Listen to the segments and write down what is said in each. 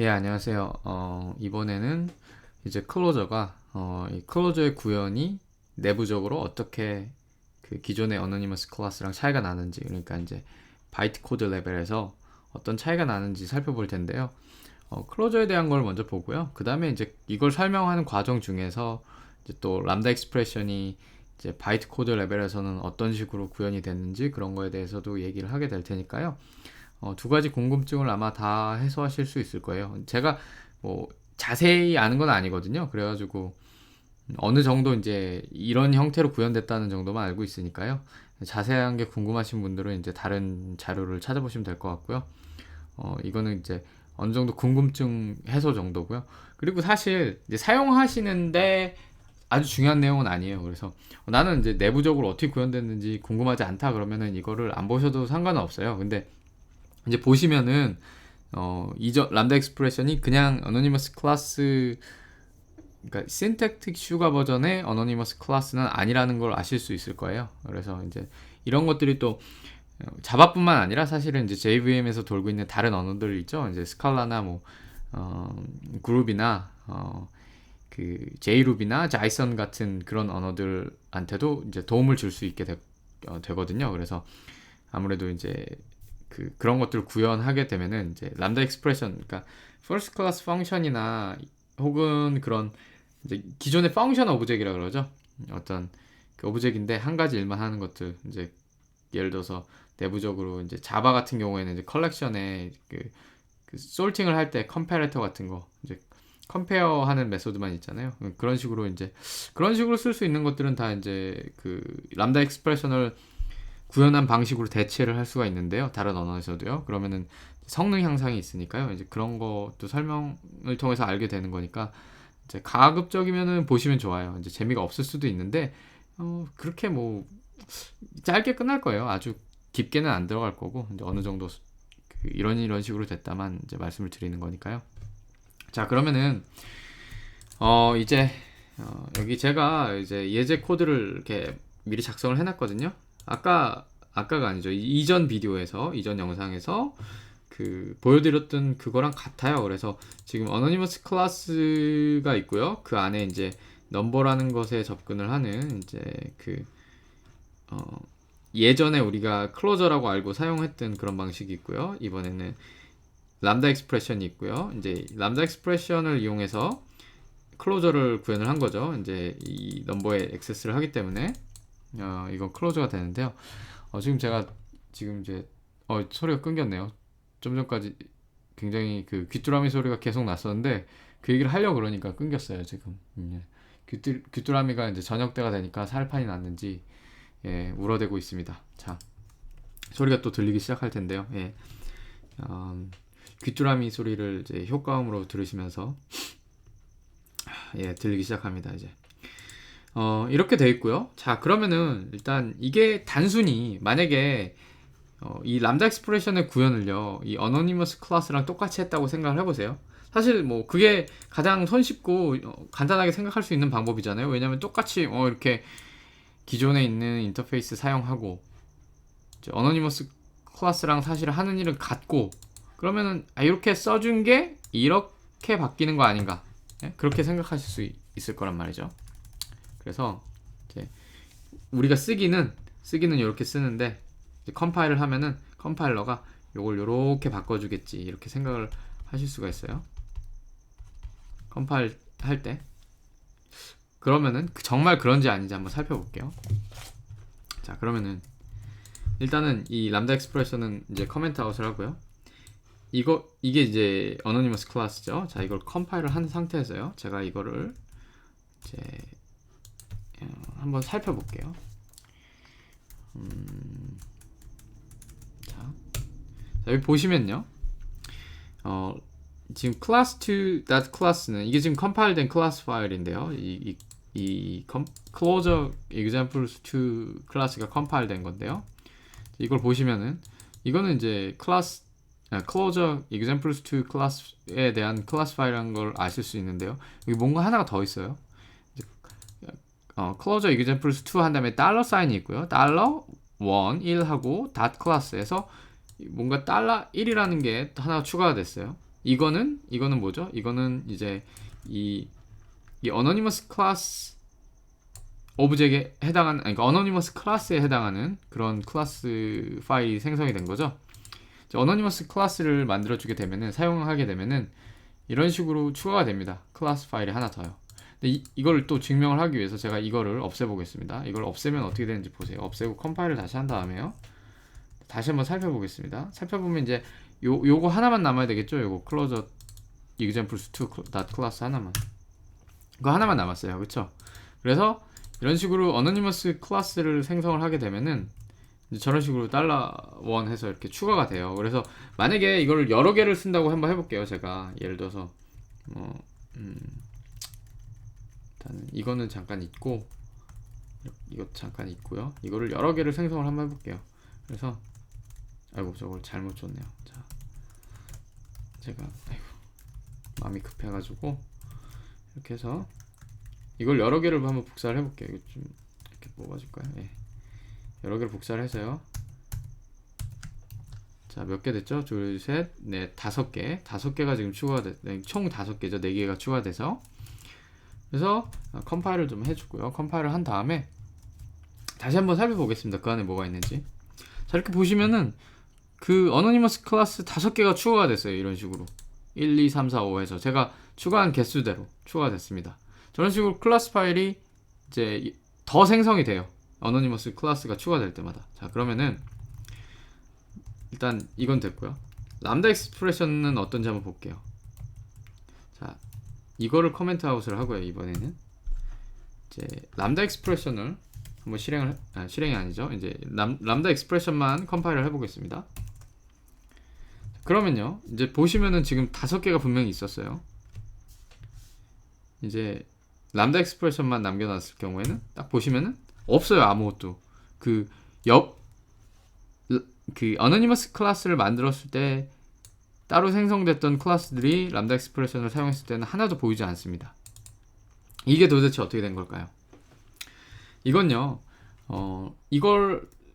예, 안녕하세요. 이번에는 이제 클로저가, 이 클로저의 구현이 내부적으로 어떻게 그 기존의 어노니머스 클래스랑 차이가 나는지, 그러니까 이제 바이트 코드 레벨에서 어떤 차이가 나는지 살펴볼 텐데요. 클로저에 대한 걸 먼저 보고요. 그 다음에 이제 이걸 설명하는 과정 중에서 이제 또 람다 익스프레션이 이제 바이트 코드 레벨에서는 어떤 식으로 구현이 됐는지 그런 거에 대해서도 얘기를 하게 될 테니까요. 두 가지 궁금증을 아마 다 해소하실 수 있을 거예요. 제가 뭐 자세히 아는 건 아니거든요. 그래가지고 어느 정도 이제 이런 형태로 구현됐다는 정도만 알고 있으니까요. 자세한 게 궁금하신 분들은 이제 다른 자료를 찾아보시면 될 것 같고요. 이거는 이제 어느 정도 궁금증 해소 정도고요. 그리고 사실 이제 사용하시는데 아주 중요한 내용은 아니에요. 그래서 나는 이제 내부적으로 어떻게 구현됐는지 궁금하지 않다 그러면은 이거를 안 보셔도 상관은 없어요. 근데 이제 보시면은 이전 람다 익스프레션이 그냥 어노니머스 클래스, 그러니까 신택틱 슈가 버전의 어노니머스 클래스는 아니라는 걸 아실 수 있을 거예요. 그래서 이제 이런 것들이 또 자바뿐만 아니라 사실은 이제 JVM에서 돌고 있는 다른 언어들 있죠. 이제 스칼라나 뭐 그룹이나 그 JRuby나 자이선 같은 그런 언어들한테도 이제 도움을 줄 수 있게 되거든요. 그래서 아무래도 이제 그런 것들을 구현하게 되면은 이제 람다 익스프레션, 그러니까 first class function이나 혹은 그런 이제 기존의 펑션 오브젝이라 그러죠. 어떤 그 오브젝인데 한 가지 일만 하는 것들, 이제 예를 들어서 내부적으로 이제 자바 같은 경우에는 이제 컬렉션에 그 솔팅을 할 때 컴패레터 같은 거 이제 컴페어 하는 메소드만 있잖아요. 그런 식으로 이제 그런 식으로 쓸 수 있는 것들은 다 이제 그 람다 익스프레션을 구현한 방식으로 대체를 할 수가 있는데요. 다른 언어에서도요. 그러면은 성능 향상이 있으니까요. 이제 그런 것도 설명을 통해서 알게 되는 거니까 이제 가급적이면은 보시면 좋아요. 이제 재미가 없을 수도 있는데 그렇게 뭐 짧게 끝날 거예요. 아주 깊게는 안 들어갈 거고 이제 어느 정도 이런 식으로 됐다만 이제 말씀을 드리는 거니까요. 자, 그러면은 이제 여기 제가 이제 예제 코드를 이렇게 미리 작성을 해놨거든요. 아까가 아니죠. 이전 비디오에서, 이전 영상에서 그 보여드렸던 그거랑 같아요. 그래서 지금 어노니머스 클래스가 있고요. 그 안에 이제 넘버라는 것에 접근을 하는 이제 예전에 우리가 클로저라고 알고 사용했던 그런 방식이 있고요. 이번에는 람다 익스프레션이 있고요. 이제 람다 익스프레션을 이용해서 클로저를 구현을 한 거죠. 이제 이 넘버에 액세스를 하기 때문에 이건 클로저가 되는데요. 지금 제가 지금 이제 소리가 끊겼네요. 좀 전까지 굉장히 그 귀뚜라미 소리가 계속 났었는데 그 얘기를 하려고 그러니까 끊겼어요. 지금 귀뚜라미가 이제 저녁 때가 되니까 살판이 났는지 울어대고 있습니다. 자, 소리가 또 들리기 시작할 텐데요. 귀뚜라미 소리를 이제 효과음으로 들으시면서 들리기 시작합니다. 이제 이렇게 돼 있고요. 자, 그러면은 일단 이게 단순히 만약에 이 람다 익스프레션의 구현을요, 이 어노니머스 클래스랑 똑같이 했다고 생각을 해보세요. 사실 뭐 그게 가장 손쉽고 간단하게 생각할 수 있는 방법이잖아요. 왜냐면 똑같이 이렇게 기존에 있는 인터페이스 사용하고 어노니머스 클래스랑 사실 하는 일은 같고, 그러면은 이렇게 써준 게 이렇게 바뀌는 거 아닌가, 그렇게 생각하실 수 있을 거란 말이죠. 그래서 이제 우리가 쓰기는 이렇게 쓰는데 이제 컴파일을 하면은 컴파일러가 요걸 요렇게 바꿔주겠지, 이렇게 생각을 하실 수가 있어요. 컴파일 할 때. 그러면은 정말 그런지 아닌지 한번 살펴볼게요. 자, 그러면은 일단은 이 람다 익스프레션은 이제 커멘트 아웃을 하고요. 이게 이제 어노니머스 클래스죠. 자, 이걸 컴파일을 한 상태에서요, 제가 이거를 이제 한번 살펴볼게요. 자, 여기 보시면요, 지금 class2.class는 이게 지금 컴파일된 클래스 파일인데요. 이 closure examples2 클래스가 컴파일된 건데요. 이걸 보시면은 이거는 이제 closure examples2 클래스에 대한 클래스 파일이라는 걸 아실 수 있는데요. 여기 뭔가 하나가 더 있어요. closure examples2 한 다음에 달러 사인이 있고요. 달러 1, 1하고 dot class에서 뭔가 달러 1이라는 게 하나 추가가 됐어요. 이거는 뭐죠? 이거는 이제 이 어노니머스 클래스 오브젝에 해당하는, 그러니까 어노니머스 클래스에 해당하는 그런 클래스 파일이 생성이 된 거죠. 어노니머스 클래스를 만들어주게 되면은, 사용하게 되면은 이런 식으로 추가가 됩니다. 클래스 파일이 하나 더요. 근데 이걸 또 증명을 하기 위해서 제가 이거를 없애보겠습니다. 이걸 없애면 어떻게 되는지 보세요. 없애고 컴파일을 다시 한 다음에요. 다시 한번 살펴보겠습니다. 살펴보면 이제 요거 하나만 남아야 되겠죠. 요거 closure examples2 class 하나만. 이거 하나만 남았어요. 그쵸? 그래서 이런 식으로 어노니머스 클래스를 생성을 하게 되면은 이제 저런 식으로 $1 해서 이렇게 추가가 돼요. 그래서 만약에 이걸 여러 개를 쓴다고 한번 해볼게요. 제가 예를 들어서 일단은 이거는 잠깐 있고, 이거 잠깐 있고요. 이거를 여러 개를 생성을 한번 해볼게요. 그래서 아이고, 저걸 잘못 줬네요. 자, 제가 마음이 급해가지고 이렇게 해서 이걸 여러 개를 한번 복사를 해볼게요. 이거 좀 이렇게 뽑아줄까요? 예. 여러 개를 복사를 해서요. 자, 몇 개 됐죠? 둘, 셋, 넷, 5개. 5개가 지금 추가가 총 5개죠. 4개가 추가돼서. 그래서 컴파일을 좀 해주고요. 컴파일을 한 다음에 다시 한번 살펴보겠습니다. 그 안에 뭐가 있는지. 자, 이렇게 보시면은 그 어노니머스 클래스 5개가 추가가 됐어요. 이런 식으로 1, 2, 3, 4, 5 해서 제가 추가한 개수대로 추가가 됐습니다. 저런 식으로 클래스 파일이 이제 더 생성이 돼요. 어노니머스 클래스가 추가될 때마다. 자, 그러면은 일단 이건 됐고요. 람다 익스프레션은 어떤지 한번 볼게요. 자, 이거를 커멘트 아웃을 하고요. 이번에는 이제 람다 익스프레션을 한번 실행이 아니죠. 이제 람다 익스프레션만 컴파일을 해보겠습니다. 그러면요, 이제 보시면은 지금 5개가 분명히 있었어요. 이제 람다 익스프레션만 남겨놨을 경우에는 딱 보시면은 없어요. 아무것도. 그 어노니머스 클래스를 만들었을 때 따로 생성됐던 클래스들이 람다 익스프레션을 사용했을 때는 하나도 보이지 않습니다. 이게 도대체 어떻게 된 걸까요? 이건요,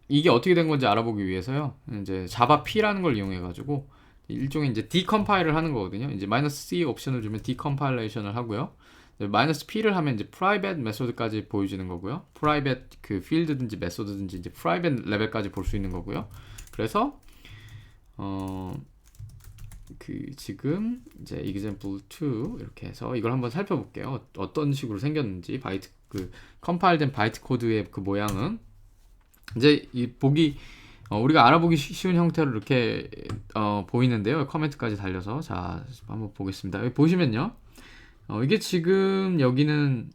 이게 어떻게 된 건지 알아보기 위해서요, 이제 자바 P라는 걸 이용해 가지고 일종의 이제 디컴파일을 하는 거거든요. 이제 -C 옵션을 주면 디컴파일레이션을 하고요. -P를 하면 이제 private 메소드까지 보여주는 거고요. private 그 필드든지 메소드든지 이제 private 레벨까지 볼 수 있는 거고요. 그래서 지금 이제 example 2 이렇게 해서 이걸 한번 살펴볼게요. 어떤 식으로 생겼는지, 바이트 컴파일된 바이트 코드의 그 모양은 이제 우리가 알아보기 쉬운 형태로 이렇게 보이는데요. 커멘트까지 달려서 자, 한번 보겠습니다. 여기 보시면요, 이게 지금 여기는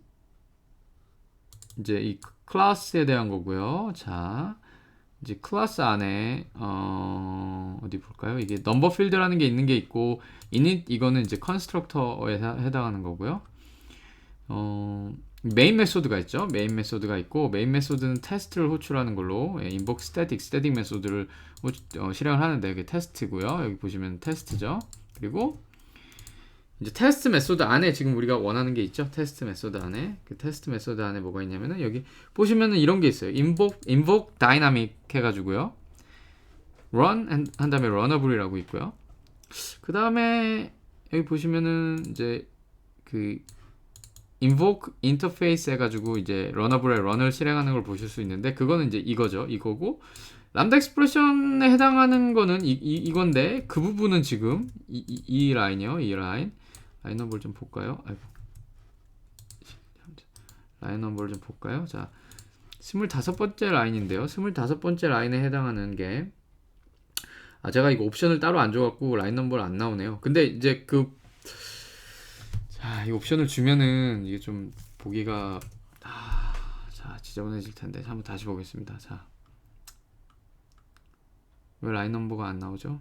이제 이 클래스에 대한 거고요. 자, 이제 클래스 안에 어디 볼까요? 이게 넘버 필드라는 게 있는 게 있고, init 이거는 이제 컨스트럭터에 해당하는 거고요. 메인 메소드가 있죠. 메인 메소드가 있고, 메인 메소드는 테스트를 호출하는 걸로 invoke static 메소드를 실행을 하는데 이게 테스트고요. 여기 보시면 테스트죠. 그리고 이제 테스트 메소드 안에 지금 우리가 원하는 게 있죠. 테스트 메소드 안에, 그 테스트 메소드 안에 뭐가 있냐면은 여기 보시면은 이런 게 있어요. invoke dynamic 해가지고요, run 한 다음에 runnable이라고 있고요. 그 다음에 여기 보시면은 이제 그 invoke interface 해가지고 이제 runnable의 run을 실행하는 걸 보실 수 있는데, 그거는 이제 이거고, 람다 익스프레션에 해당하는 거는 이건데, 그 부분은 지금 이 라인이요. 이 라인 넘버를 좀 볼까요? 아이고, 라인 넘버를 좀 볼까요? 자, 25번째 라인인데요. 25번째 라인에 해당하는 게, 제가 이거 옵션을 따로 안 줘갖고 라인 넘버를 안 나오네요. 근데 이제 이 옵션을 주면은 이게 좀 보기가 자, 지저분해질 텐데 한번 다시 보겠습니다. 자, 왜 라인 넘버가 안 나오죠?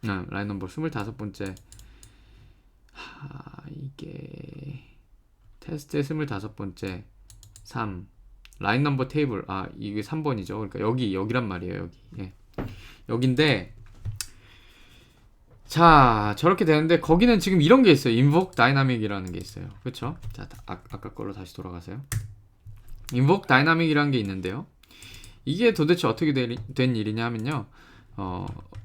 라인 넘버 25번째. 이게 테스트의 25번째 3 라인 넘버 테이블, 이게 3번이죠. 그러니까 여기란 말이에요. 여기. 예. 여긴데, 자, 저렇게 되는데 거기는 지금 이런 게 있어요. invoke dynamic이라는 게 있어요. 그쵸? 자, 아까 걸로 다시 돌아가세요. invoke dynamic이라는 게 있는데요, 이게 도대체 어떻게 된 일이냐 하면요,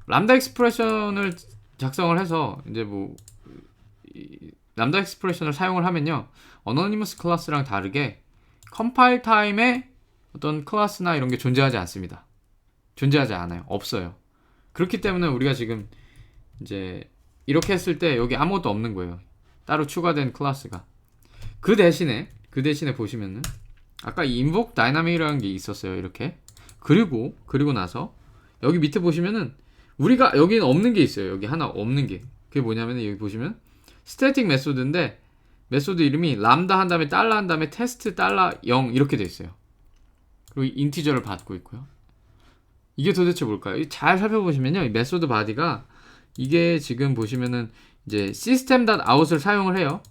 람다 익스프레션을 작성을 해서 이제 뭐 람다 익스프레션을 사용을 하면요, 어노니머스 클래스랑 다르게 컴파일 타임에 어떤 클래스나 이런 게 존재하지 않습니다. 존재하지 않아요. 없어요. 그렇기 때문에 우리가 지금 이제 이렇게 했을 때 여기 아무것도 없는 거예요. 따로 추가된 클래스가. 그 대신에 보시면은 아까 이 invoke dynamic이라는 게 있었어요. 이렇게. 그리고 나서 여기 밑에 보시면은 우리가 여기는 없는 게 있어요. 여기 하나 없는 게. 그게 뭐냐면 여기 보시면 static 메소드인데 메소드 이름이 람다 한 다음에 달러 한 다음에 테스트 달러 0 이렇게 돼 있어요. 그리고 인티저를 받고 있고요. 이게 도대체 뭘까요? 잘 살펴보시면요, 이 메소드 바디가 이게 지금 보시면은 이제 system.out을 사용을 해요.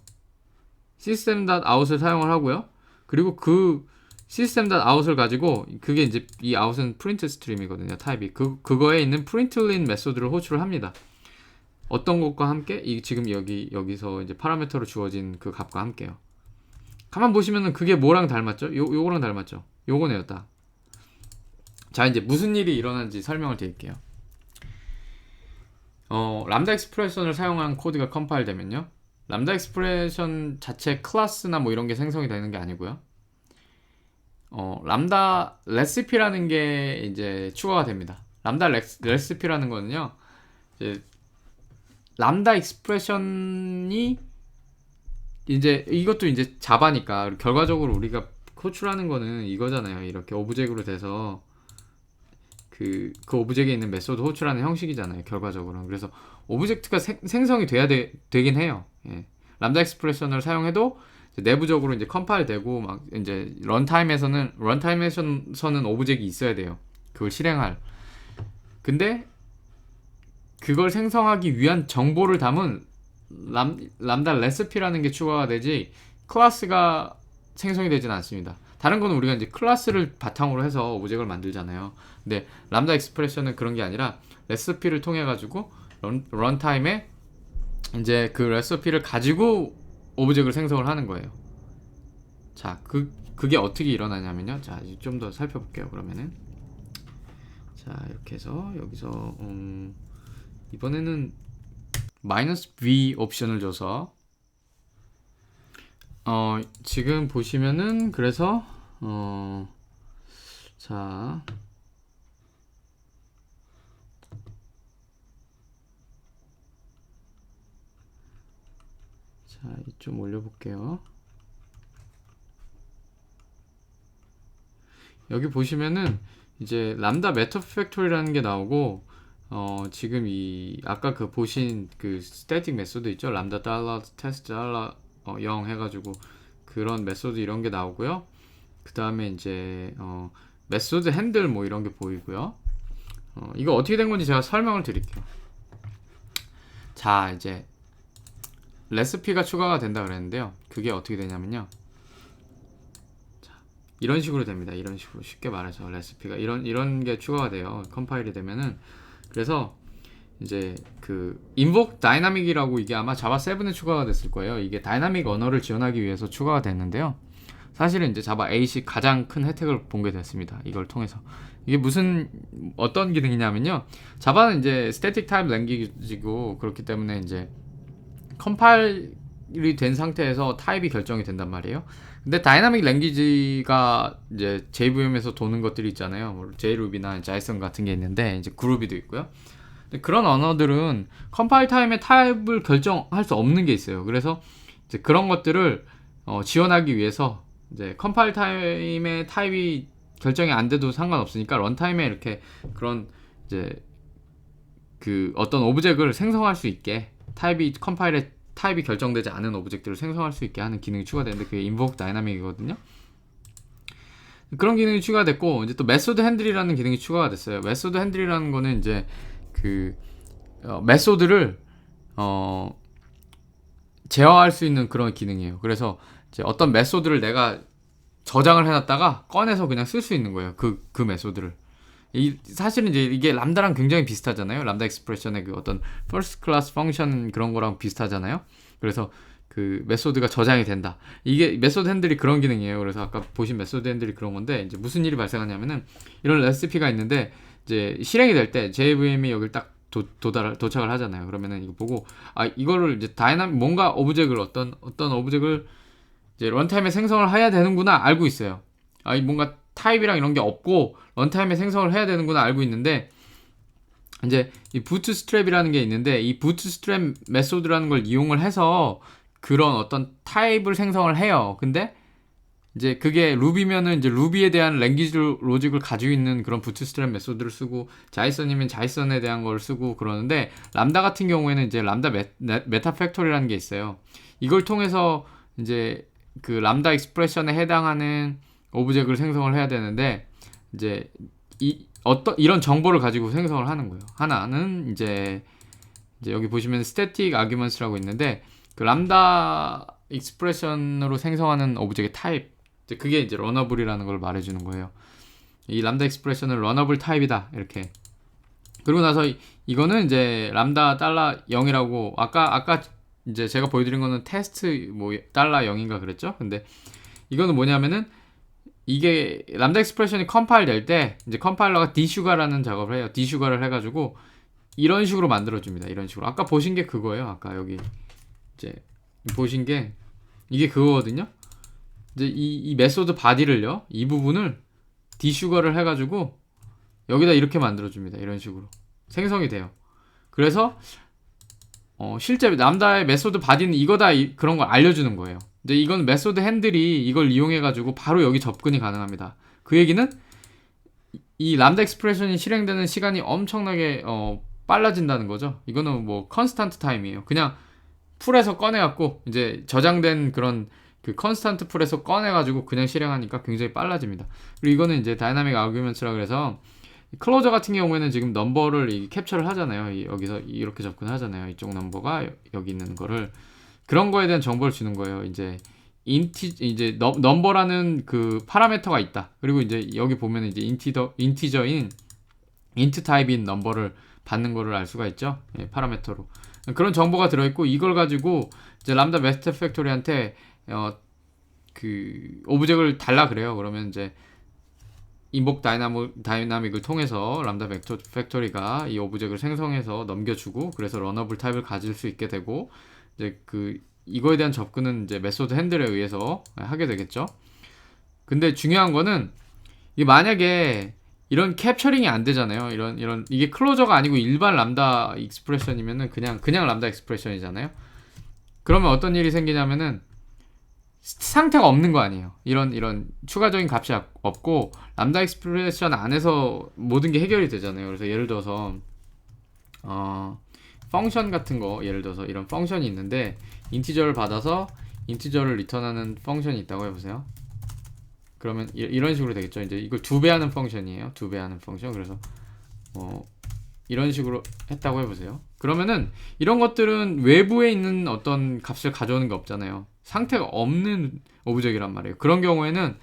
system.out을 사용을 하고요. 그리고 그 system.out을 가지고 그게 이제 이 out은 print stream이거든요. 타입이 그거에 있는 println 메소드를 호출을 합니다. 어떤 것과 함께? 지금 여기서 이제 파라미터로 주어진 그 값과 함께요. 가만 보시면은 그게 뭐랑 닮았죠? 요거랑 닮았죠? 요거네요, 딱. 자, 이제 무슨 일이 일어난지 설명을 드릴게요. 람다 익스프레션을 사용한 코드가 컴파일 되면요, 람다 익스프레션 자체 클래스나 뭐 이런 게 생성이 되는 게 아니고요, 람다 레시피라는 게 이제 추가가 됩니다. 람다 레시피라는 거는요, 이제 람다 익스프레션이 이제 이것도 이제 자바니까 결과적으로 우리가 호출하는 거는 이거잖아요. 이렇게 오브젝으로 돼서 그 오브젝트에 있는 메소드 호출하는 형식이잖아요. 결과적으로는. 그래서 오브젝트가 생성이 되긴 해요. 예. 람다 익스프레션을 사용해도 내부적으로 이제 컴파일 되고 막 이제 런타임에서는 오브젝트가 있어야 돼요. 그걸 실행할. 근데 그걸 생성하기 위한 정보를 담은 람다 레시피라는 게 추가가 되지 클래스가 생성이 되지는 않습니다. 다른 거는 우리가 이제 클래스를 바탕으로 해서 오브젝트를 만들잖아요. 근데 람다 익스프레션은 그런 게 아니라 레시피를 통해 가지고 런타임에 이제 그 레시피를 가지고 오브젝트를 생성을 하는 거예요. 자, 그게 어떻게 일어나냐면요. 자, 좀 더 살펴볼게요. 그러면은 자, 이렇게 해서 여기서 이번에는 -v 옵션을 줘서 지금 보시면은 그래서 자, 좀 올려볼게요. 여기 보시면은 이제 람다 메터 팩토리라는 게 나오고 지금 아까 그 보신 그 스태틱 메소드 있죠? 람다 달러 테스트 달러 0 해가지고 그런 메소드 이런 게 나오고요. 그 다음에 이제 메소드 핸들 뭐 이런 게 보이고요. 이거 어떻게 된 건지 제가 설명을 드릴게요. 자, 이제 레시피가 추가가 된다 그랬는데요. 그게 어떻게 되냐면요, 자, 이런 식으로 됩니다. 이런 식으로 쉽게 말해서 레시피가 이런 게 추가가 돼요. 컴파일이 되면은. 그래서 이제 그 invoke dynamic이라고, 이게 아마 자바 7에 추가가 됐을 거예요. 이게 다이나믹 언어를 지원하기 위해서 추가가 됐는데요. 사실은 이제 자바 8이 가장 큰 혜택을 본 게 됐습니다. 이걸 통해서. 이게 어떤 기능이냐면요, 자바는 이제 static type language이고 그렇기 때문에 이제 컴파일이 된 상태에서 타입이 결정이 된단 말이에요. 근데 다이나믹 랭귀지가 이제 JVM에서 도는 것들이 있잖아요. 뭐 JRuby나 JSON 같은 게 있는데 이제 그루비도 있고요. 근데 그런 언어들은 컴파일 타임에 타입을 결정할 수 없는 게 있어요. 그래서 이제 그런 것들을 지원하기 위해서 이제 컴파일 타임에 타입이 결정이 안 돼도 상관없으니까 런타임에 이렇게 그런 이제 그 어떤 오브젝트를 생성할 수 있게, 컴파일에 타입이 결정되지 않은 오브젝트를 생성할 수 있게 하는 기능이 추가되는데 그게 invoke dynamic이거든요. 그런 기능이 추가됐고, 이제 또 메소드 핸들이라는 기능이 추가가 됐어요. 메소드 핸들이라는 거는 이제 그 메소드를 제어할 수 있는 그런 기능이에요. 그래서 이제 어떤 메소드를 내가 저장을 해놨다가 꺼내서 그냥 쓸 수 있는 거예요. 그 메소드를. 사실은 이제 이게 람다랑 굉장히 비슷하잖아요. 람다 익스프레션의 그 어떤 first class function 그런 거랑 비슷하잖아요. 그래서 그 메소드가 저장이 된다. 이게 메소드 핸들이 그런 기능이에요. 그래서 아까 보신 메소드 핸들이 그런 건데, 이제 무슨 일이 발생하냐면은 이런 레시피가 있는데 이제 실행이 될 때 JVM이 여기를 딱 도착을 하잖아요. 그러면은 이거 보고 이거를 이제 뭔가 오브젝을 어떤 오브젝을 이제 런타임에 생성을 해야 되는구나 알고 있어요. 이 뭔가 타입이랑 이런 게 없고 런타임에 생성을 해야 되는구나 알고 있는데, 이제 이 부트스트랩이라는 게 있는데 이 부트스트랩 메소드라는 걸 이용을 해서 그런 어떤 타입을 생성을 해요. 근데 이제 그게 루비면은 이제 루비에 대한 랭귀지 로직을 가지고 있는 그런 부트스트랩 메소드를 쓰고, 자이썬이면 자이썬에 대한 걸 쓰고 그러는데, 람다 같은 경우에는 이제 람다 메타 팩토리라는 게 있어요. 이걸 통해서 이제 그 람다 익스프레션에 해당하는 오브젝트를 생성을 해야 되는데, 이제 이런 정보를 가지고 생성을 하는 거예요. 하나는 이제 여기 보시면 static arguments라고 있는데, 그 람다 익스프레션으로 생성하는 오브젝트 타입, 그게 이제 러너블이라는 걸 말해주는 거예요. 이 람다 익스프레션은 러너블 타입이다 이렇게. 그리고 나서 이거는 이제 람다 달러 0이라고, 아까 이제 제가 보여드린 거는 테스트 뭐 달러 0인가 그랬죠. 근데 이거는 뭐냐면은 이게 람다 익스프레션이 컴파일 될 때 이제 컴파일러가 디슈가라는 작업을 해요. 디슈가를 해가지고 이런 식으로 만들어줍니다. 이런 식으로. 아까 보신 게 그거예요. 아까 여기 이제 보신 게 이게 그거거든요. 이제 이 메소드 바디를요, 이 부분을 디슈가를 해가지고 여기다 이렇게 만들어줍니다. 이런 식으로 생성이 돼요. 그래서 실제 람다의 메소드 바디는 이거다, 그런 걸 알려주는 거예요. 이제 이건 메소드 핸들이 이걸 이용해가지고 바로 여기 접근이 가능합니다. 그 얘기는 이 람다 익스프레션이 실행되는 시간이 엄청나게 빨라진다는 거죠. 이거는 뭐 컨스탄트 타임이에요. 그냥 풀에서 꺼내갖고 이제 저장된 그런 그 컨스탄트 풀에서 꺼내가지고 그냥 실행하니까 굉장히 빨라집니다. 그리고 이거는 이제 다이나믹 아규먼트라 그래서 클로저 같은 경우에는 지금 넘버를 캡처를 하잖아요. 여기서 이렇게 접근하잖아요. 이쪽 넘버가 여기 있는 거를, 그런 거에 대한 정보를 주는 거예요. 이제 이제 넘버라는 그 파라미터가 있다. 그리고 이제 여기 보면 이제 인티저인 인트 타입인 넘버를 받는 거를 알 수가 있죠. 예, 파라미터로. 그런 정보가 들어있고, 이걸 가지고 이제 람다 메타 팩토리한테 그 오브젝트를 달라 그래요. 그러면 이제 인복 다이나믹을 통해서 람다 팩토리가 이 오브젝트를 생성해서 넘겨주고, 그래서 러너블 타입을 가질 수 있게 되고, 이제 이거에 대한 접근은 이제 메소드 핸들에 의해서 하게 되겠죠. 근데 중요한 거는 이게 만약에 이런 캡처링이 안 되잖아요. 이게 클로저가 아니고 일반 람다 익스프레션이면은 그냥 람다 익스프레션이잖아요. 그러면 어떤 일이 생기냐면은 상태가 없는 거 아니에요. 이런 추가적인 값이 없고 람다 익스프레션 안에서 모든 게 해결이 되잖아요. 그래서 예를 들어서 펑션 같은 거, 예를 들어서 이런 펑션이 있는데 인티저를 받아서 인티저를 리턴하는 펑션이 있다고 해보세요. 그러면 이런 식으로 되겠죠. 이제 이걸 2배하는 펑션이에요. 2배하는 펑션. 그래서 이런 식으로 했다고 해보세요. 그러면은 이런 것들은 외부에 있는 어떤 값을 가져오는 게 없잖아요. 상태가 없는 오브젝트란 말이에요. 그런 경우에는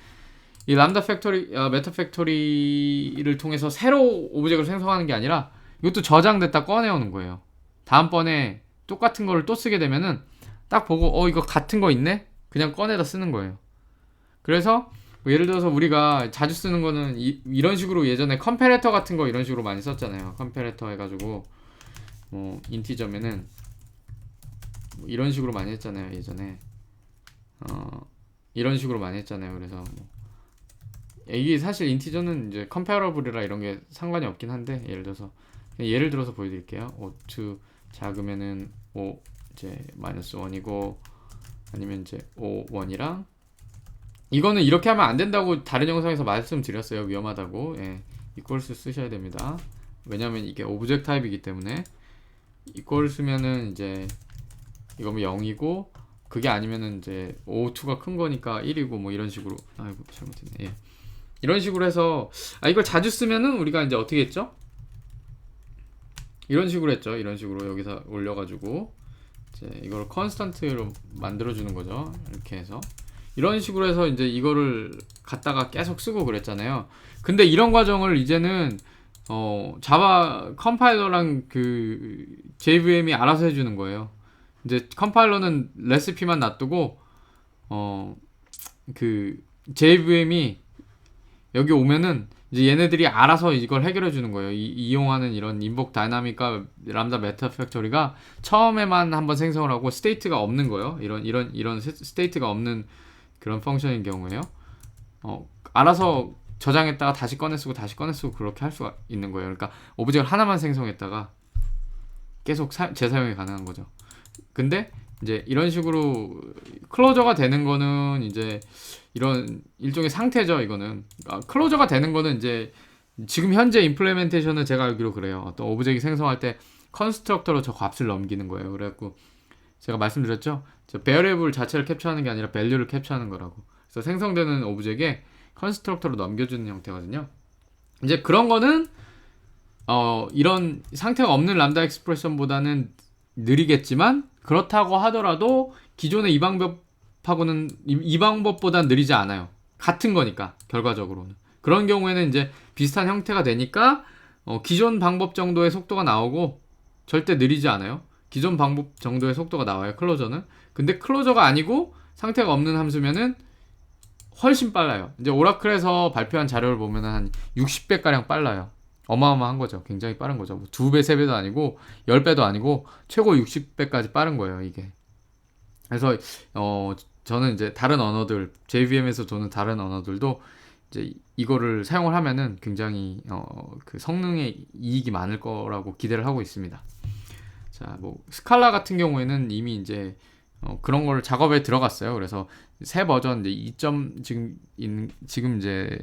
이 람다 팩토리, 메타 팩토리를 통해서 새로 오브젝트를 생성하는 게 아니라 이것도 저장됐다 꺼내오는 거예요. 다음번에 똑같은 거를 또 쓰게 되면은 딱 보고 이거 같은 거 있네? 그냥 꺼내다 쓰는 거예요. 그래서 뭐 예를 들어서 우리가 자주 쓰는 거는 이런 식으로, 예전에 컴패레터 같은 거 이런 식으로 많이 썼잖아요. 컴패레터 해가지고 뭐 인티저면은 뭐 이런 식으로 많이 했잖아요. 예전에 이런 식으로 많이 했잖아요. 그래서 뭐 이게 사실 인티저는 이제 컴패러블이라 이런 게 상관이 없긴 한데, 예를 들어서 보여드릴게요. 5 작으면은 5 이제 -1이고, 아니면 이제 5 1이랑, 이거는 이렇게 하면 안 된다고 다른 영상에서 말씀드렸어요. 위험하다고. 예, 이퀄스 쓰셔야 됩니다. 왜냐면 이게 오브젝트 타입이기 때문에. 이퀄 쓰면은 이제 이거 뭐 0이고, 그게 아니면은 이제 O2가 큰 거니까 1이고 뭐 이런 식으로. 아이고 잘못했네. 예. 이런 식으로 해서 이걸 자주 쓰면은 우리가 이제 어떻게 했죠? 이런 식으로 했죠. 이런 식으로 여기서 올려가지고 이제 이걸 컨스탄트로 만들어주는 거죠. 이렇게 해서 이런 식으로 해서 이제 이거를 갖다가 계속 쓰고 그랬잖아요. 근데 이런 과정을 이제는 자바 컴파일러랑 그 JVM이 알아서 해주는 거예요. 이제 컴파일러는 레시피만 놔두고 그 JVM이 여기 오면은 이제 얘네들이 알아서 이걸 해결해 주는 거예요. 이용하는 이런 인복 다이나믹과 람다 메타 팩토리가 처음에만 한번 생성을 하고 스테이트가 없는 거예요. 이런 스테이트가 없는 그런 펑션인 경우에요. 알아서 저장했다가 다시 꺼내 쓰고 다시 꺼내 쓰고 그렇게 할 수가 있는 거예요. 그러니까 오브젝트를 하나만 생성했다가 계속 재사용이 가능한 거죠. 근데 이제 이런 식으로 클로저가 되는 거는 이제 이런 일종의 상태죠. 이거는 클로저가 되는 거는 이제 지금 현재 임플레멘테이션은 제가 알기로 그래요. 어떤 오브젝트 생성할 때 컨스트럭터로 저 값을 넘기는 거예요. 그래갖고 제가 말씀드렸죠. 저 베어리블 자체를 캡처하는 게 아니라 밸류를 캡처하는 거라고. 그래서 생성되는 오브젝트에 컨스트럭터로 넘겨주는 형태거든요. 이제 그런 거는 이런 상태가 없는 람다 익스프레션보다는 느리겠지만 그렇다고 하더라도 기존의 이 방법보다 느리지 않아요. 같은 거니까 결과적으로는. 그런 경우에는 이제 비슷한 형태가 되니까 기존 방법 정도의 속도가 나오고 절대 느리지 않아요. 기존 방법 정도의 속도가 나와요. 클로저는. 근데 클로저가 아니고 상태가 없는 함수면은 훨씬 빨라요. 이제 오라클에서 발표한 자료를 보면은 한 60배 가량 빨라요. 어마어마한 거죠. 굉장히 빠른 거죠. 2배, 3배도 아니고 10배도 아니고 최고 60배까지 빠른 거예요, 이게. 그래서 저는 이제 다른 언어들, JVM에서 도는 다른 언어들도 이제 이거를 사용을 하면은 굉장히 그 성능에 이익이 많을 거라고 기대를 하고 있습니다. 자, 뭐 스칼라 같은 경우에는 이미 이제 그런 거를 작업에 들어갔어요. 그래서 새 버전 이제 지금 이제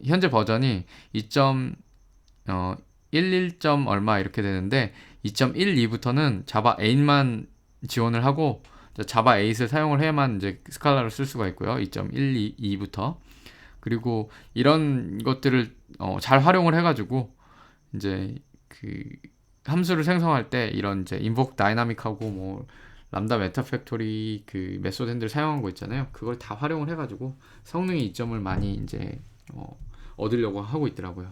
현재 버전이 11. 얼마 이렇게 되는데 2.12부터는 자바 8만 지원을 하고 자바 8을 사용을 해야만 이제 스칼라를 쓸 수가 있고요. 2.12부터. 그리고 이런 것들을 잘 활용을 해가지고 이제 그 함수를 생성할 때 이런 이제 인복 다이나믹하고 뭐 람다 메타 팩토리 그 메소드 핸들 사용한 거 있잖아요. 그걸 다 활용을 해가지고 성능의 이점을 많이 이제 얻으려고 하고 있더라고요.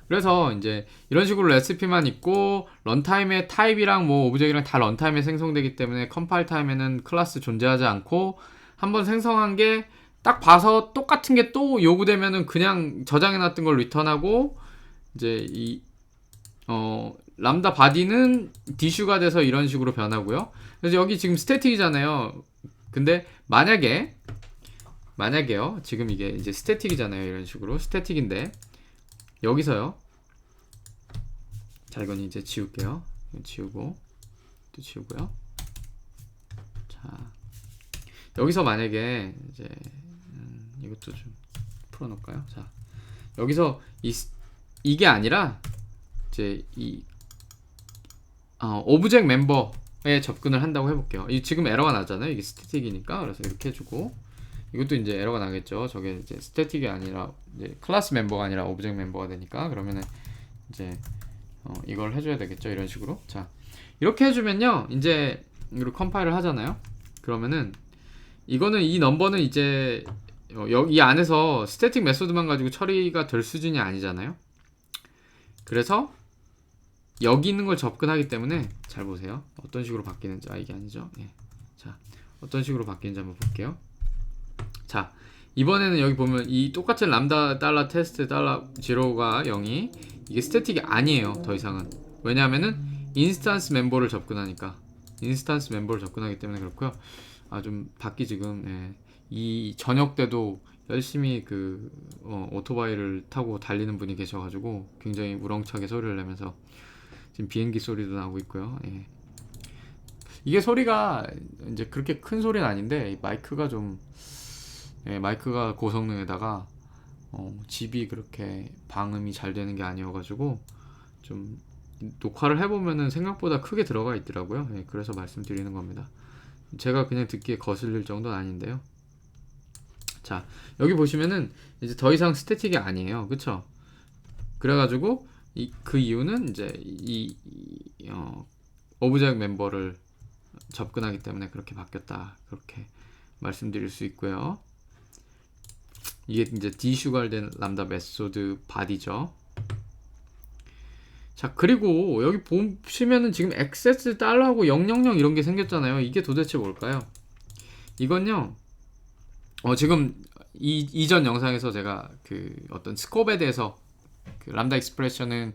그래서 이제 이런 식으로 레시피만 있고 런타임의 타입이랑 뭐 오브젝트랑 다 런타임에 생성되기 때문에 컴파일 타임에는 클래스 존재하지 않고 한번 생성한 게 딱 봐서 똑같은 게 또 요구되면은 그냥 저장해놨던 걸 리턴하고 이제 람다 바디는 디슈가 돼서 이런 식으로 변하고요. 그래서 여기 지금 스태틱이잖아요. 근데 만약에요. 지금 이게 이제 스태틱이잖아요. 이런 식으로 스태틱인데 여기서요. 자, 이건 이제 지울게요. 지우고 또 지우고요. 자, 여기서 만약에 이제 이것도 좀 풀어놓을까요? 자, 여기서 이게 아니라 이제 오브젝트 멤버에 접근을 한다고 해볼게요. 지금 에러가 나잖아요. 이게 스태틱이니까. 그래서 이렇게 해주고 이것도 이제 에러가 나겠죠. 저게 이제 스태틱이 아니라 이제 클래스 멤버가 아니라 오브젝트 멤버가 되니까 그러면은 이제 이걸 해줘야 되겠죠. 이런 식으로. 자, 이렇게 해주면요. 이제 이걸 컴파일을 하잖아요. 그러면은 이거는 이 넘버는 이제 이 안에서 스태틱 메소드만 가지고 처리가 될 수준이 아니잖아요. 그래서 여기 있는 걸 접근하기 때문에 잘 보세요. 어떤 식으로 바뀌는지. 이게 아니죠. 예. 자, 어떤 식으로 바뀌는지 한번 볼게요. 자, 이번에는 여기 보면 이 똑같은 람다 달러 테스트 달러 0가 0이 이게 스태틱이 아니에요. 더 이상은. 왜냐하면은 인스턴스 멤버를 접근하니까. 인스턴스 멤버를 접근하기 때문에 그렇고요. 좀 밖이 지금 이 저녁 때도 열심히 그 오토바이를 타고 달리는 분이 계셔가지고 굉장히 우렁차게 소리를 내면서 지금 비행기 소리도 나고 있고요. 예. 이게 소리가 이제 그렇게 큰 소리는 아닌데 마이크가 좀 마이크가 고성능에다가 집이 그렇게 방음이 잘 되는 게 아니어가지고 좀 녹화를 해보면은 생각보다 크게 들어가 있더라고요. 예, 그래서 말씀드리는 겁니다. 제가 그냥 듣기에 거슬릴 정도는 아닌데요. 자, 여기 보시면은 이제 더 이상 스태틱이 아니에요. 그쵸? 그래가지고 그 이유는 이제 오브젝트 멤버를 접근하기 때문에 그렇게 바뀌었다. 그렇게 말씀드릴 수 있고요. 이게 이제 디슈갈된 람다 메소드 바디죠. 자, 그리고 여기 보시면은 지금 액세스 달러하고 000 이런 게 생겼잖아요. 이게 도대체 뭘까요? 이건요. 지금 이전 영상에서 제가 그 어떤 스콥에 대해서 그 람다 익스프레션은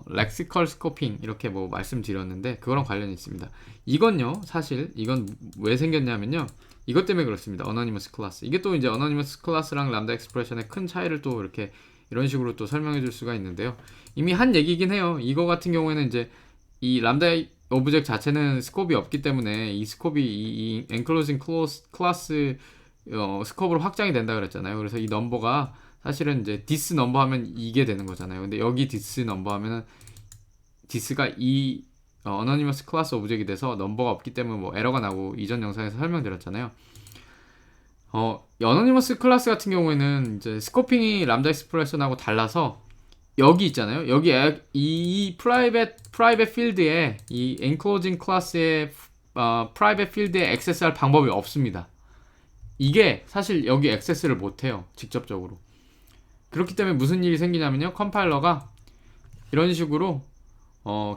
렉시컬 스코핑 이렇게 뭐 말씀드렸는데 그거랑 관련이 있습니다. 이건요, 사실 이건 왜 생겼냐면요, 이것 때문에 그렇습니다. 어너니머스 클래스. 이게 또 이제 어너니머스 클래스랑 람다 익스프레션의 큰 차이를 또 이렇게 이런 식으로 또 설명해 줄 수가 있는데요. 이미 한 얘기긴 해요. 이거 같은 경우에는 이제 이 람다 오브젝트 자체는 스콥이 없기 때문에 이 스콥이 이 enclosing 클래스 스콥으로 확장이 된다 그랬잖아요. 그래서 이 넘버가 사실은 이제 디스 넘버 하면 이게 되는 거잖아요. 근데 여기 디스 넘버 하면은 디스가 이 어너니머스 클래스 오브젝트이 돼서 넘버가 없기 때문에 뭐 에러가 나고 이전 영상에서 설명드렸잖아요. 어너니머스 클래스 같은 경우에는 이제 스코핑이 람다 익스프레션하고 달라서 여기 있잖아요. 여기 이 프라이빗 필드에 이 enclosing 클래스의 프라이빗 필드에 액세스할 방법이 없습니다. 이게 사실 여기 액세스를 못해요, 직접적으로. 그렇기 때문에 무슨 일이 생기냐면요, 컴파일러가 이런 식으로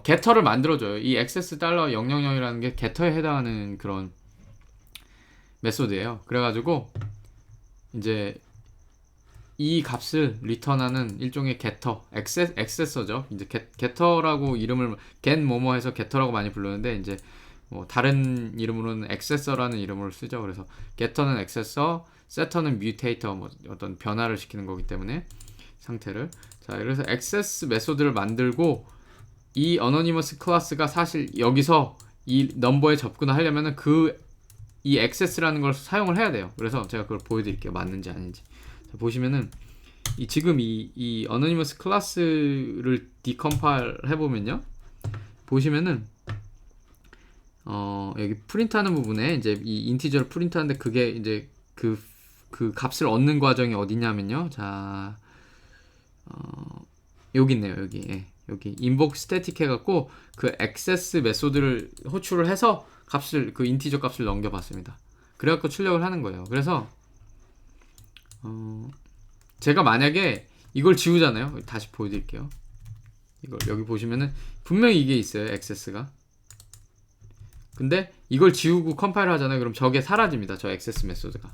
게터를 만들어줘요. 이 access $000이라는 게 게터에 해당하는 그런 메소드예요. 그래가지고 이제 이 값을 리턴하는 일종의 게터, 액세서죠. 이제 게터라고 이름을 get 뭐뭐 해서 게터라고 많이 부르는데 이제 뭐 다른 이름으로는 액세서라는 이름으로 쓰죠. 그래서 getter는 액세서, setter는 mutator, 뭐 어떤 변화를 시키는 거기 때문에 상태를. 자, 그래서 액세스 메소드를 만들고 이 어너니머스 클래스가 사실 여기서 이 넘버에 접근을 하려면은 이 액세스라는 걸 사용을 해야 돼요. 그래서 제가 그걸 보여드릴게요. 맞는지 아닌지. 자, 보시면은 지금 이 어너니머스 클래스를 디컴파일 해보면요, 보시면은 여기 프린트하는 부분에 이제 이 인티저를 프린트하는데 그게 이제 그 값을 얻는 과정이 어디냐면요. 자, 여기 있네요. 여기. 예. 여기 invoke static 해갖고 그 access 메소드를 호출을 해서 값을, 그 인티저 값을 넘겨봤습니다. 그래갖고 출력을 하는 거예요. 그래서 제가 만약에 이걸 지우잖아요. 다시 보여드릴게요. 이걸 여기 보시면은 분명히 이게 있어요, access가. 근데 이걸 지우고 컴파일 하잖아요. 그럼 저게 사라집니다, 저 access 메소드가.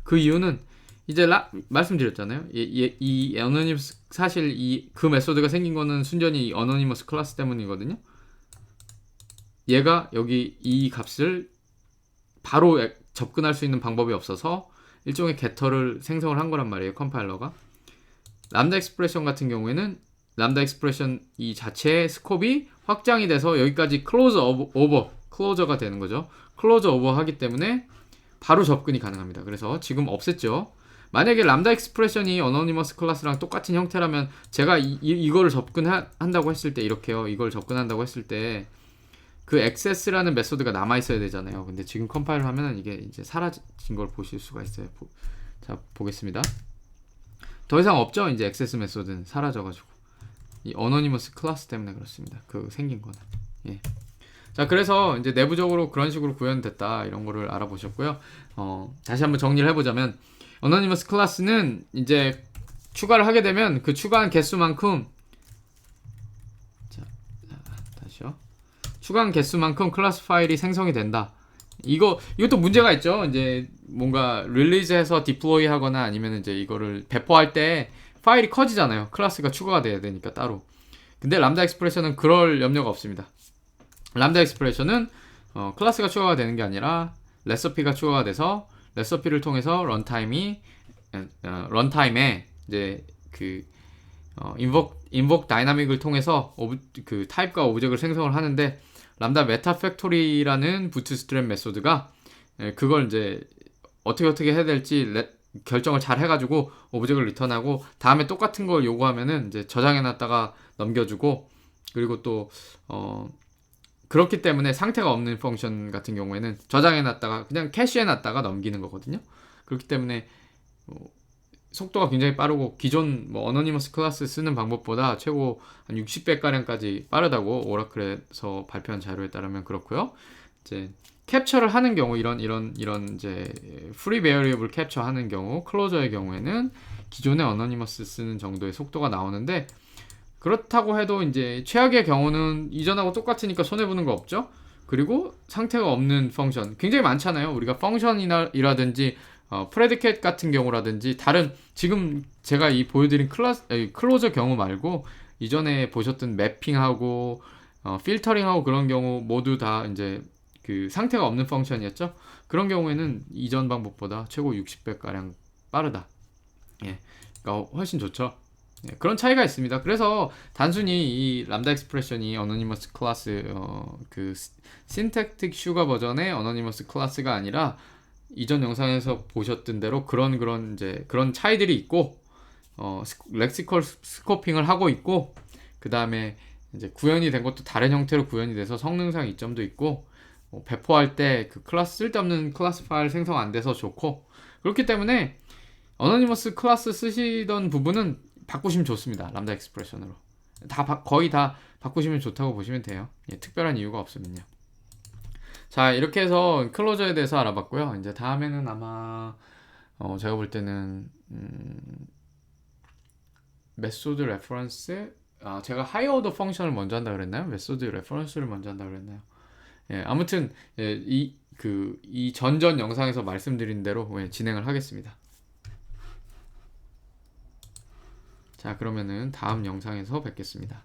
그 이유는 이제 말씀드렸잖아요. 이 어너니머스, 사실 그 메소드가 생긴 거는 순전히 어너니머스 클래스 때문이거든요. 얘가 여기 이 값을 바로 접근할 수 있는 방법이 없어서 일종의 게터를 생성을 한 거란 말이에요, 컴파일러가. 람다 익스프레션 같은 경우에는 람다 익스프레션 이 자체의 스콥이 확장이 돼서 여기까지 클로저가 되는 거죠. 클로저 오버 하기 때문에 바로 접근이 가능합니다. 그래서 지금 없앴죠. 만약에 람다 익스프레션이 어너니머스 클래스랑 똑같은 형태라면 제가 이거를 접근한다고 했을 때, 이렇게요, 이걸 접근한다고 했을 때 그 access라는 메소드가 남아 있어야 되잖아요. 근데 지금 컴파일을 하면은 이게 이제 사라진 걸 보실 수가 있어요. 자, 보겠습니다. 더 이상 없죠. 이제 access 메소드는 사라져가지고 이 어너니머스 클래스 때문에 그렇습니다. 그 생긴 거는. 예. 자, 그래서 이제 내부적으로 그런 식으로 구현됐다, 이런 거를 알아보셨고요. 다시 한번 정리를 해보자면, 어너니머스 클래스는 이제 추가를 하게 되면 그 추가한 개수만큼, 자, 다시요. 추가한 개수만큼 클래스 파일이 생성이 된다. 이것도 문제가 있죠. 이제 뭔가 릴리즈해서 디플로이 하거나 아니면 이제 이거를 배포할 때 파일이 커지잖아요. 클래스가 추가가 돼야 되니까 따로. 근데 람다 익스프레션은 그럴 염려가 없습니다. 람다 익스프레션은 클래스가 추가가 되는 게 아니라 레시피가 추가가 돼서 레시피를 통해서 런타임에 이제 그 invoke 다이나믹을 통해서 그 타입과 오브젝트를 생성을 하는데, 람다 메타 팩토리라는 부트스트랩 메소드가 그걸 이제 어떻게 해야 될지 결정을 잘 해가지고 오브젝트를 리턴하고, 다음에 똑같은 걸 요구하면은 이제 저장해놨다가 넘겨주고, 그리고 또 그렇기 때문에 상태가 없는 펑션 같은 경우에는 저장해놨다가 그냥 캐시해놨다가 넘기는 거거든요. 그렇기 때문에 속도가 굉장히 빠르고 기존 뭐 어너니머스 클래스 쓰는 방법보다 최고 한 60배가량까지 빠르다고 오라클에서 발표한 자료에 따르면 그렇고요. 이제 캡처를 하는 경우, 이런 이제 프리 베어리어블 캡처하는 경우, 클로저의 경우에는 기존의 어너니머스 쓰는 정도의 속도가 나오는데, 그렇다고 해도 이제 최악의 경우는 이전하고 똑같으니까 손해보는 거 없죠. 그리고 상태가 없는 펑션 굉장히 많잖아요. 우리가 펑션이라든지 프레디켓 같은 경우라든지 다른 지금 제가 이 보여드린 클로저 경우 말고 이전에 보셨던 매핑하고 필터링하고 그런 경우 모두 다 이제 그 상태가 없는 펑션이었죠. 그런 경우에는 이전 방법보다 최고 60배 가량 빠르다. 예, 그러니까 훨씬 좋죠. 예, 그런 차이가 있습니다. 그래서 단순히 이 람다 익스프레션이 어노니머스 클래스 그 신택틱 슈가 버전의 어노니머스 클래스가 아니라 이전 영상에서 보셨던 대로 그런 이제 그런 차이들이 있고 렉시컬 스코핑을 하고 있고 그 다음에 이제 구현이 된 것도 다른 형태로 구현이 돼서 성능상 이점도 있고 배포할 때 그 클래스 쓸데없는 클래스 파일 생성 안 돼서 좋고 그렇기 때문에 어노니머스 클래스 쓰시던 부분은 바꾸시면 좋습니다. 람다 익스프레션으로 거의 다 바꾸시면 좋다고 보시면 돼요. 예, 특별한 이유가 없으면요. 자, 이렇게 해서 클로저에 대해서 알아봤고요. 이제 다음에는 아마 제가 볼 때는 메소드 레퍼런스 제가 하이어 오더 펑션을 먼저 한다 그랬나요? 메소드 레퍼런스를 먼저 한다 그랬나요? 예, 아무튼 예, 이 전전 영상에서 말씀드린 대로 진행을 하겠습니다. 자, 그러면은 다음 영상에서 뵙겠습니다.